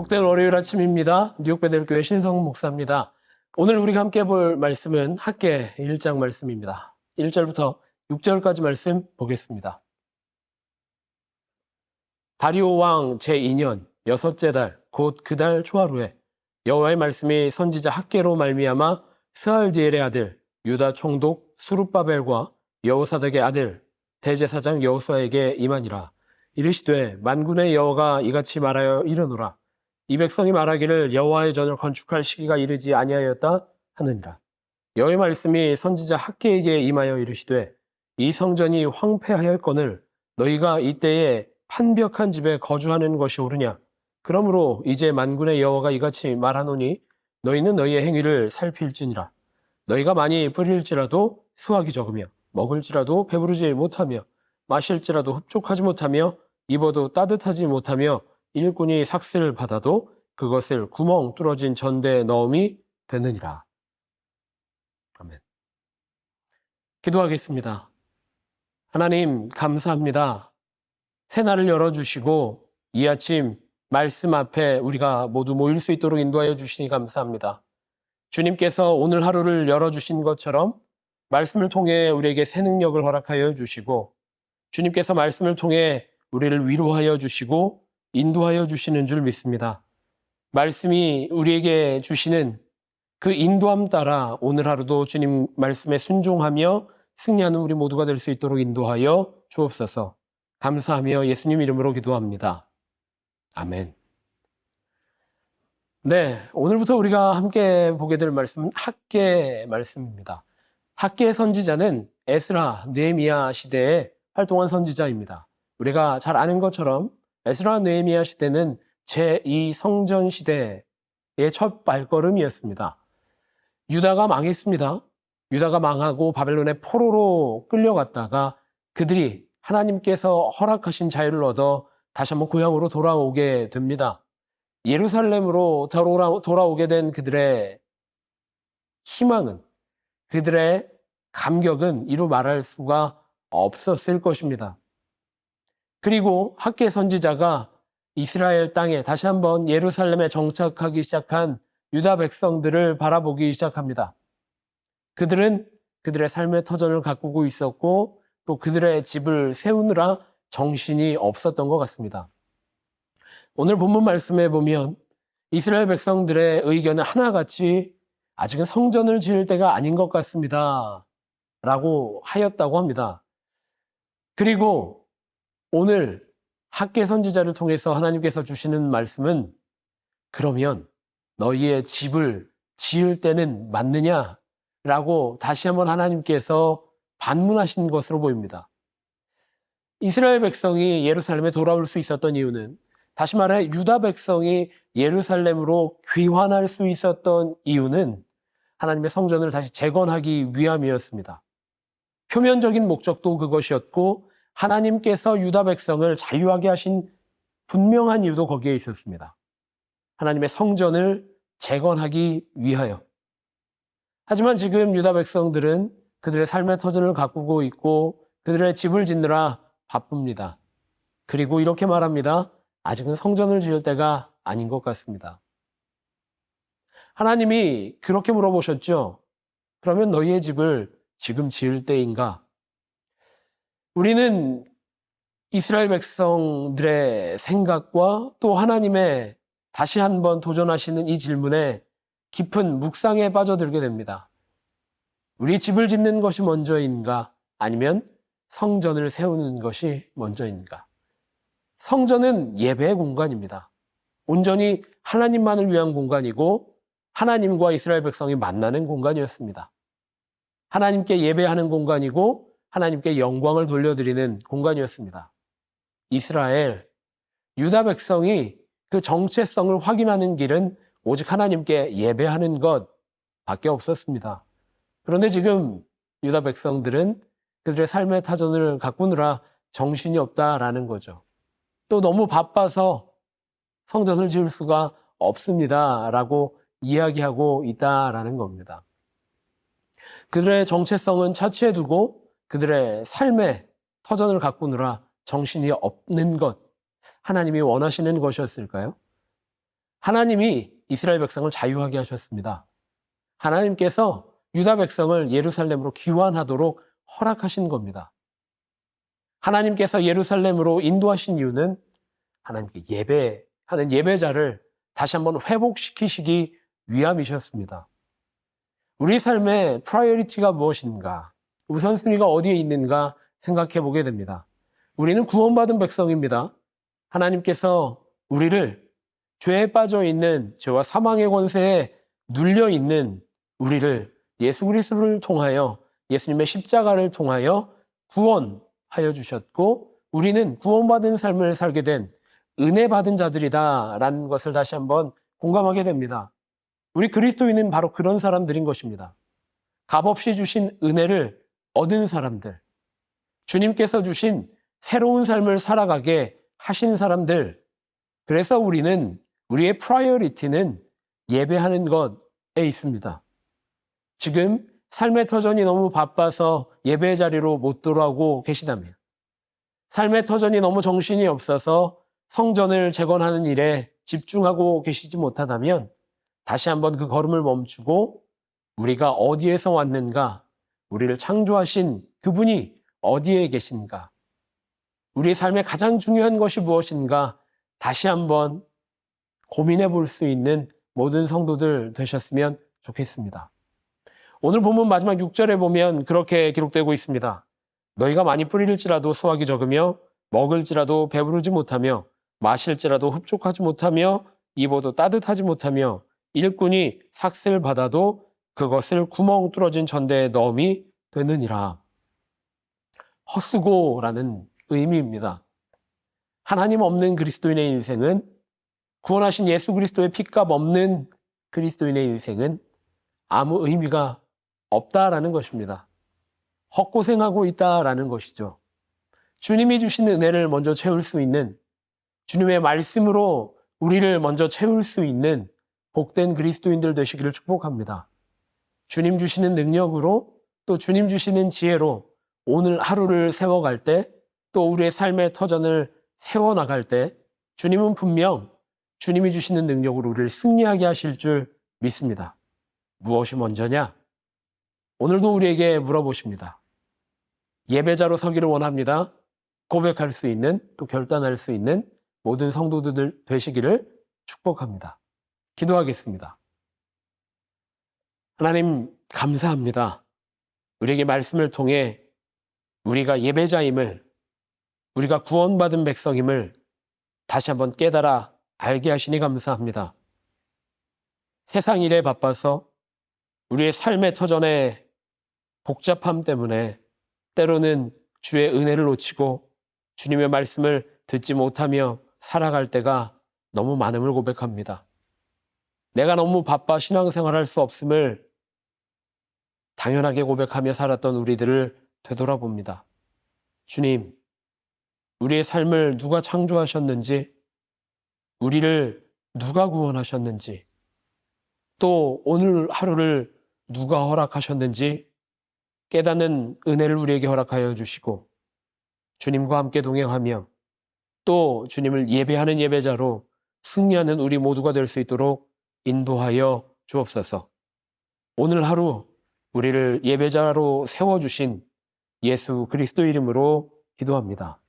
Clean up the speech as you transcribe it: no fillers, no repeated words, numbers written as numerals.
복된 월요일 아침입니다. 뉴욕 베델교회 신성훈 목사입니다. 오늘 우리가 함께 볼 말씀은 학개 1장 말씀입니다. 1절부터 6절까지 말씀 보겠습니다. 다리오 왕 제2년 여섯째 달 곧 그 달 초하루에 여호와의 말씀이 선지자 학개로 말미암아 스알디엘의 아들 유다 총독 수룹바벨과 여호사닥의 아들 대제사장 여호수아에게 임하니라. 이르시되 만군의 여호와가 이같이 말하여 이르노라. 이 백성이 말하기를 여호와의 전을 건축할 시기가 이르지 아니하였다 하느니라. 여호와의 말씀이 선지자 학개에게 임하여 이르시되 이 성전이 황폐하였거늘 너희가 이때에 판벽한 집에 거주하는 것이 옳으냐. 그러므로 이제 만군의 여호와가 이같이 말하노니 너희는 너희의 행위를 살필지니라. 너희가 많이 뿌릴지라도 수확이 적으며 먹을지라도 배부르지 못하며 마실지라도 흡족하지 못하며 입어도 따뜻하지 못하며 일꾼이 삭슬 받아도 그것을 구멍 뚫어진 전대에 넣음이 되느니라. 아멘. 기도하겠습니다. 하나님 감사합니다. 새날을 열어주시고 이 아침 말씀 앞에 우리가 모두 모일 수 있도록 인도하여 주시니 감사합니다. 주님께서 오늘 하루를 열어주신 것처럼 말씀을 통해 우리에게 새 능력을 허락하여 주시고 주님께서 말씀을 통해 우리를 위로하여 주시고 인도하여 주시는 줄 믿습니다. 말씀이 우리에게 주시는 그 인도함 따라 오늘 하루도 주님 말씀에 순종하며 승리하는 우리 모두가 될 수 있도록 인도하여 주옵소서. 감사하며 예수님 이름으로 기도합니다. 아멘. 네, 오늘부터 우리가 함께 보게 될 말씀은 학개 말씀입니다. 학개 선지자는 에스라, 느헤미야 시대에 활동한 선지자입니다. 우리가 잘 아는 것처럼 에스라, 느헤미야 시대는 제2성전 시대의 첫 발걸음이었습니다. 유다가 망했습니다. 유다가 망하고 바벨론의 포로로 끌려갔다가 그들이 하나님께서 허락하신 자유를 얻어 다시 한번 고향으로 돌아오게 됩니다. 예루살렘으로 돌아오게 된 그들의 희망은, 그들의 감격은 이루 말할 수가 없었을 것입니다. 그리고 학개 선지자가 이스라엘 땅에 다시 한번 예루살렘에 정착하기 시작한 유다 백성들을 바라보기 시작합니다. 그들은 그들의 삶의 터전을 가꾸고 있었고 또 그들의 집을 세우느라 정신이 없었던 것 같습니다. 오늘 본문 말씀에 보면 이스라엘 백성들의 의견은 하나같이 아직은 성전을 지을 때가 아닌 것 같습니다 라고 하였다고 합니다. 그리고 오늘 학개 선지자를 통해서 하나님께서 주시는 말씀은 그러면 너희의 집을 지을 때는 맞느냐? 라고 다시 한번 하나님께서 반문하신 것으로 보입니다. 이스라엘 백성이 예루살렘에 돌아올 수 있었던 이유는, 다시 말해 유다 백성이 예루살렘으로 귀환할 수 있었던 이유는 하나님의 성전을 다시 재건하기 위함이었습니다. 표면적인 목적도 그것이었고 하나님께서 유다 백성을 자유하게 하신 분명한 이유도 거기에 있었습니다. 하나님의 성전을 재건하기 위하여. 하지만 지금 유다 백성들은 그들의 삶의 터전을 가꾸고 있고 그들의 집을 짓느라 바쁩니다. 그리고 이렇게 말합니다. 아직은 성전을 지을 때가 아닌 것 같습니다. 하나님이 그렇게 물어보셨죠. 그러면 너희의 집을 지금 지을 때인가? 우리는 이스라엘 백성들의 생각과 또 하나님의 다시 한번 도전하시는 이 질문에 깊은 묵상에 빠져들게 됩니다. 우리 집을 짓는 것이 먼저인가? 아니면 성전을 세우는 것이 먼저인가? 성전은 예배의 공간입니다. 온전히 하나님만을 위한 공간이고 하나님과 이스라엘 백성이 만나는 공간이었습니다. 하나님께 예배하는 공간이고 하나님께 영광을 돌려드리는 공간이었습니다. 이스라엘, 유다 백성이 그 정체성을 확인하는 길은 오직 하나님께 예배하는 것 밖에 없었습니다. 그런데 지금 유다 백성들은 그들의 삶의 타전을 가꾸느라 정신이 없다라는 거죠. 또 너무 바빠서 성전을 지을 수가 없습니다 라고 이야기하고 있다라는 겁니다. 그들의 정체성은 차치해 두고 그들의 삶의 터전을 가꾸느라 정신이 없는 것, 하나님이 원하시는 것이었을까요? 하나님이 이스라엘 백성을 자유하게 하셨습니다. 하나님께서 유다 백성을 예루살렘으로 귀환하도록 허락하신 겁니다. 하나님께서 예루살렘으로 인도하신 이유는 하나님께 예배하는 예배자를 다시 한번 회복시키시기 위함이셨습니다. 우리 삶의 프라이어리티가 무엇인가? 우선순위가 어디에 있는가 생각해 보게 됩니다. 우리는 구원받은 백성입니다. 하나님께서 우리를 죄에 빠져 있는 죄와 사망의 권세에 눌려 있는 우리를 예수 그리스도를 통하여 예수님의 십자가를 통하여 구원하여 주셨고 우리는 구원받은 삶을 살게 된 은혜 받은 자들이다라는 것을 다시 한번 공감하게 됩니다. 우리 그리스도인은 바로 그런 사람들인 것입니다. 값없이 주신 은혜를 얻은 사람들, 주님께서 주신 새로운 삶을 살아가게 하신 사람들. 그래서 우리의 프라이어리티는 예배하는 것에 있습니다. 지금 삶의 터전이 너무 바빠서 예배 자리로 못 돌아오고 계시다면, 삶의 터전이 너무 정신이 없어서 성전을 재건하는 일에 집중하고 계시지 못하다면 다시 한번 그 걸음을 멈추고 우리가 어디에서 왔는가, 우리를 창조하신 그분이 어디에 계신가, 우리의 삶의 가장 중요한 것이 무엇인가 다시 한번 고민해 볼 수 있는 모든 성도들 되셨으면 좋겠습니다. 오늘 본문 마지막 6절에 보면 그렇게 기록되고 있습니다. 너희가 많이 뿌릴지라도 수확이 적으며 먹을지라도 배부르지 못하며 마실지라도 흡족하지 못하며 입어도 따뜻하지 못하며 일꾼이 삭슬 받아도 그것을 구멍 뚫어진 전대에 넣음이 되느니라. 헛수고라는 의미입니다. 하나님 없는 그리스도인의 인생은, 구원하신 예수 그리스도의 핏값 없는 그리스도인의 인생은 아무 의미가 없다라는 것입니다. 헛고생하고 있다라는 것이죠. 주님이 주신 은혜를 먼저 채울 수 있는, 주님의 말씀으로 우리를 먼저 채울 수 있는 복된 그리스도인들 되시기를 축복합니다. 주님 주시는 능력으로, 또 주님 주시는 지혜로 오늘 하루를 세워갈 때, 또 우리의 삶의 터전을 세워나갈 때 주님은 분명 주님이 주시는 능력으로 우리를 승리하게 하실 줄 믿습니다. 무엇이 먼저냐? 오늘도 우리에게 물어보십니다. 예배자로 서기를 원합니다. 고백할 수 있는, 또 결단할 수 있는 모든 성도들 되시기를 축복합니다. 기도하겠습니다. 하나님 감사합니다. 우리에게 말씀을 통해 우리가 예배자임을, 우리가 구원받은 백성임을 다시 한번 깨달아 알게 하시니 감사합니다. 세상 일에 바빠서 우리의 삶의 터전의 복잡함 때문에 때로는 주의 은혜를 놓치고 주님의 말씀을 듣지 못하며 살아갈 때가 너무 많음을 고백합니다. 내가 너무 바빠 신앙생활할 수 없음을 당연하게 고백하며 살았던 우리들을 되돌아봅니다. 주님, 우리의 삶을 누가 창조하셨는지, 우리를 누가 구원하셨는지, 또 오늘 하루를 누가 허락하셨는지 깨닫는 은혜를 우리에게 허락하여 주시고 주님과 함께 동행하며 또 주님을 예배하는 예배자로 승리하는 우리 모두가 될 수 있도록 인도하여 주옵소서. 오늘 하루 우리를 예배자로 세워주신 예수 그리스도 이름으로 기도합니다.